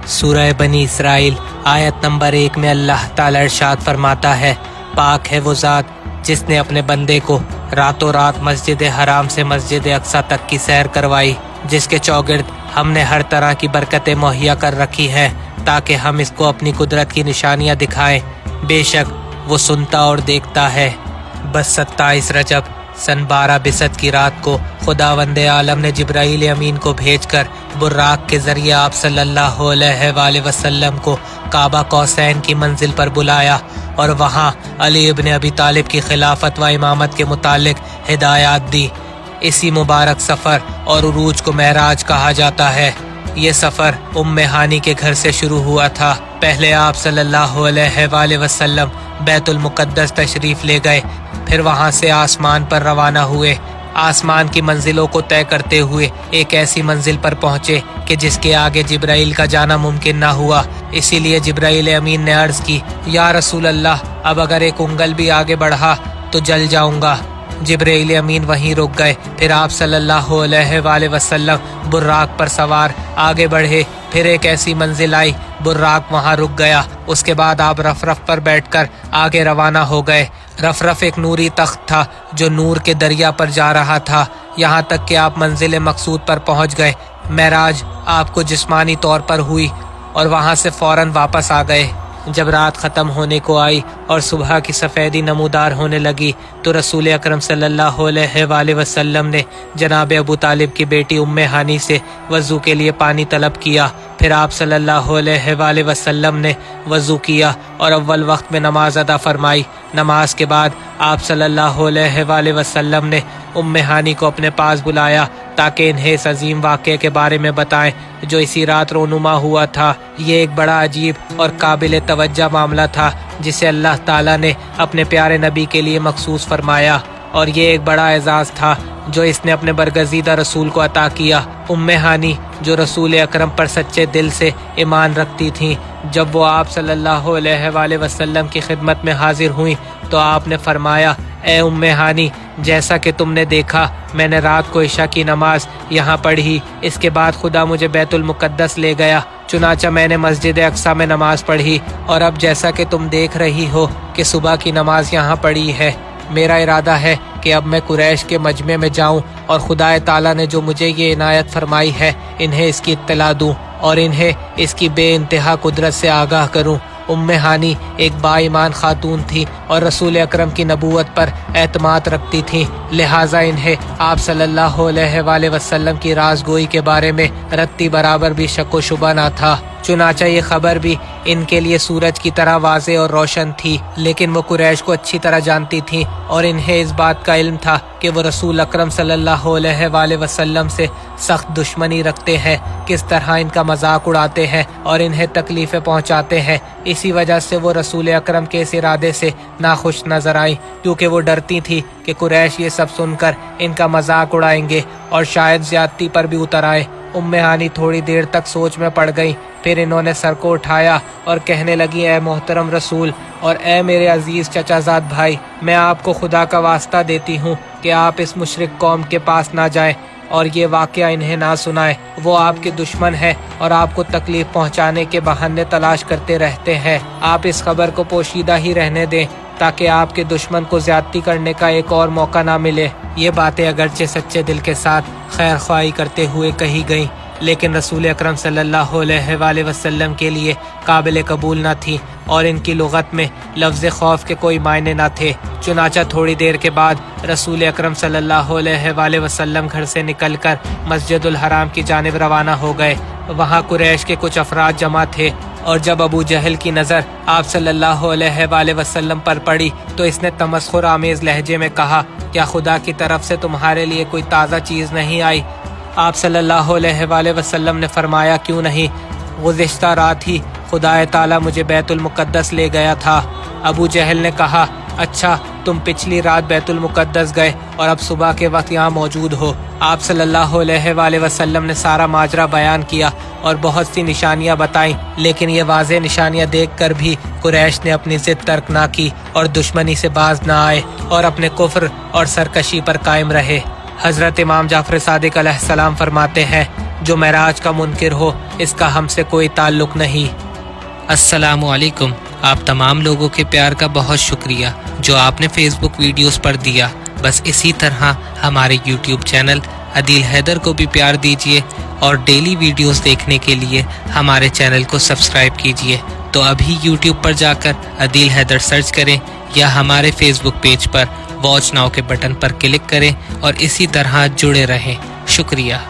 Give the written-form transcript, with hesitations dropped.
सूरह बनी इसराइल आयत नंबर 1 में अल्लाह ताला इरशाद फरमाता है, पाक है वो ज़ात जिसने अपने बंदे को रातों रात मस्जिद हराम से मस्जिद अक्सा तक की सैर करवाई, जिसके चौगिर्द हमने हर तरह की बरकतें मुहैया कर रखी हैं ताकि हम इसको अपनी कुदरत की निशानियां दिखाएं। बेशक वो सुनता और देखता है। बस 27 रजब सन 12 बिसत की रात को खुदावंदे आलम ने जिब्राईल अमीन को भेजकर बुर्राक के जरिए आप सल्लल्लाहु अलैहि वसल्लम को काबा कौसैन की मंजिल पर बुलाया और वहाँ अली इब्न अबी तालिब की खिलाफत व इमामत के मुतालिक हिदायत दी। इसी मुबारक सफ़र और उरूज को महराज कहा जाता है। ये सफ़र उम्मे हानी के घर से शुरू हुआ था। पहले आप सल्लल्लाहु अलैहि वसल्लम बैतुल मुक़द्दस तशरीफ़ ले गए, फिर वहाँ से आसमान पर रवाना हुए। आसमान की मंजिलों को तय करते हुए एक ऐसी मंजिल पर पहुँचे कि जिसके आगे जिब्राईल का जाना मुमकिन ना हुआ। इसीलिए जिब्राईल अमीन ने अर्ज़ की, या रसूल अल्लाह, अब अगर एक उंगल भी आगे बढ़ा तो जल जाऊंगा। जिब्राईल अमीन वहीं रुक गए। फिर आप सल्लल्लाहु अलैहि वसल्लम बुर्राक पर सवार आगे बढ़े। फिर एक ऐसी मंजिल आई, बुर्राक वहाँ रुक गया। उसके बाद आप रफ पर बैठकर आगे रवाना हो गए। रफ एक नूरी तख्त था जो नूर के दरिया पर जा रहा था, यहाँ तक कि आप मंजिल मकसूद पर पहुँच गए। महराज आपको जिस्मानी तौर पर हुई और वहाँ से फ़ौरन वापस आ गए। जब रात ख़त्म होने को आई और सुबह की सफ़ेदी नमूदार होने लगी तो रसूल अकरम सल्लल्लाहु अलैहि वसल्लम ने जनाब अबू तालिब की बेटी उम्मे हानी से वज़ू के लिए पानी तलब किया। फिर आप सल्लल्लाहु अलैहि वसल्लम ने वज़ू किया और अव्वल वक्त में नमाज अदा फरमाई। नमाज के बाद आप सल्लल्लाहु अलैहि वसल्लम ने उम्मे हानी को अपने पास बुलाया ताकि इन्हें इस अजीम वाक़े के बारे में बताएं जो इसी रात रोनुमा हुआ था। ये एक बड़ा अजीब और काबिल तवज्जो मामला था जिसे अल्लाह ताला ने अपने प्यारे नबी के लिए मखसूस फरमाया, और ये एक बड़ा एजाज़ था जो इसने अपने बरगज़ीदा रसूल को अता किया। उम्मे हानी जो रसूल अकरम पर सच्चे दिल से ईमान रखती थीं, जब वो आप सल्लल्लाहु अलैहि वसल्लम की खिदमत में हाजिर हुई तो आपने फरमाया, ए उम्मे हानी, जैसा कि तुमने देखा मैंने रात को इशा की नमाज यहाँ पढ़ी। इसके बाद खुदा मुझे बैतुल मुक़द्दस ले गया, चुनाचा मैंने मस्जिद अक्सा में नमाज पढ़ी, और अब जैसा कि तुम देख रही हो कि सुबह की नमाज यहाँ पढ़ी है। मेरा इरादा है कि अब मैं कुरैश के मजमे में जाऊं और खुदा ताला ने जो मुझे ये इनायत फरमाई है इन्हें इसकी इत्तला दूं और इन्हें इसकी बेइंतहा कुदरत से आगाह करूं। उम्मे हानी एक बाईमान खातून थी और रसूल अकरम की नबूवत पर एतमाद रखती थीं, लिहाजा इन्हें आप सल्लल्लाहु अलैहि वसल्लम की राज़गोई के बारे में रत्ती बराबर भी शक व शुबा न था। चुनाचा ये खबर भी इनके लिए सूरज की तरह वाज़े और रोशन थी, लेकिन वो कुरैश को अच्छी तरह जानती थीं और इन्हें इस बात का इल्म था कि वो रसूल अकरम सल्लल्लाहु अलैहि वसल्लम से सख्त दुश्मनी रखते हैं, किस तरह इनका मजाक उड़ाते हैं और इन्हें तकलीफ़ें पहुंचाते हैं। इसी वजह से वो रसूल अकरम के इस इरादे से नाखुश नजर आई, क्योंकि वो डरती थी कि कुरैश ये सब सुनकर इनका मजाक उड़ाएंगे और शायद ज़्यादती पर भी उतर आए। उम्मे हानी थोड़ी देर तक सोच में पड़ गई, फिर इन्होंने सर को उठाया और कहने लगी, ए मोहतरम रसूल और ए मेरे अजीज़ चचाजाद भाई, मैं आपको खुदा का वास्ता देती हूँ कि आप इस मुशरिक कौम के पास ना जाएं और ये वाक़या इन्हें ना सुनाएं। वो आपके दुश्मन है और आपको तकलीफ़ पहुँचाने के बहाने तलाश करते रहते हैं। आप इस खबर को पोशीदा ही रहने दें ताकि आपके दुश्मन को ज़्यादती करने का एक और मौका ना मिले। ये बातें अगरचे सच्चे दिल के साथ खैर ख्वाही करते हुए कही गईं, लेकिन रसूल अकरम सल्लल्लाहु अलैहि वसल्लम के लिए काबिल कबूल न थी और इनकी लुगत में लफ्ज़ खौफ के कोई मायने न थे। चुनाचा थोड़ी देर के बाद रसूल अकरम सल्लल्लाहु अलैहि वसल्लम घर से निकलकर मस्जिदुल हराम की जानिब रवाना हो गए। वहाँ कुरैश के कुछ अफराद जमा थे और जब अबू जहल की नज़र आप सल्लल्लाहु अलैहि वसल्लम पर पड़ी तो इसने तमस्खुर आमेज़ लहजे में कहा, क्या खुदा की तरफ से तुम्हारे लिए कोई ताज़ा चीज़ नहीं आई? आप सल्लल्लाहु अलैहि वसल्लम ने फरमाया, क्यों नहीं, गुज़िश्ता रात ही खुदा ताला मुझे बैतुल मुक़द्दस ले गया था। अबू जहल ने कहा, अच्छा तुम पिछली रात बैतुल मुक़द्दस गए और अब सुबह के वक्त यहाँ मौजूद हो। आप सल्लल्लाहु अलैहि वसल्लम ने सारा माजरा बयान किया और बहुत सी निशानियाँ बताईं, लेकिन ये वाज़े निशानियाँ देखकर भी कुरैश ने अपनी ज़िद तर्क ना की और दुश्मनी से बाज ना आए और अपने कुफ्र और सरकशी पर कायम रहे। हज़रत इमाम जाफ़र सादिक़ अलैहिस्सलाम फरमाते हैं, जो महराज का मुनकिर हो इसका हमसे कोई ताल्लुक नहीं। अस्सलामु अलैकुम। आप तमाम लोगों के प्यार का बहुत शुक्रिया जो आपने फेसबुक वीडियोस पर दिया। बस इसी तरह हमारे यूट्यूब चैनल अदील हैदर को भी प्यार दीजिए और डेली वीडियोस देखने के लिए हमारे चैनल को सब्सक्राइब कीजिए। तो अभी यूट्यूब पर जाकर अदील हैदर सर्च करें या हमारे फेसबुक पेज पर वॉच नाउ के बटन पर क्लिक करें और इसी तरह जुड़े रहें। शुक्रिया।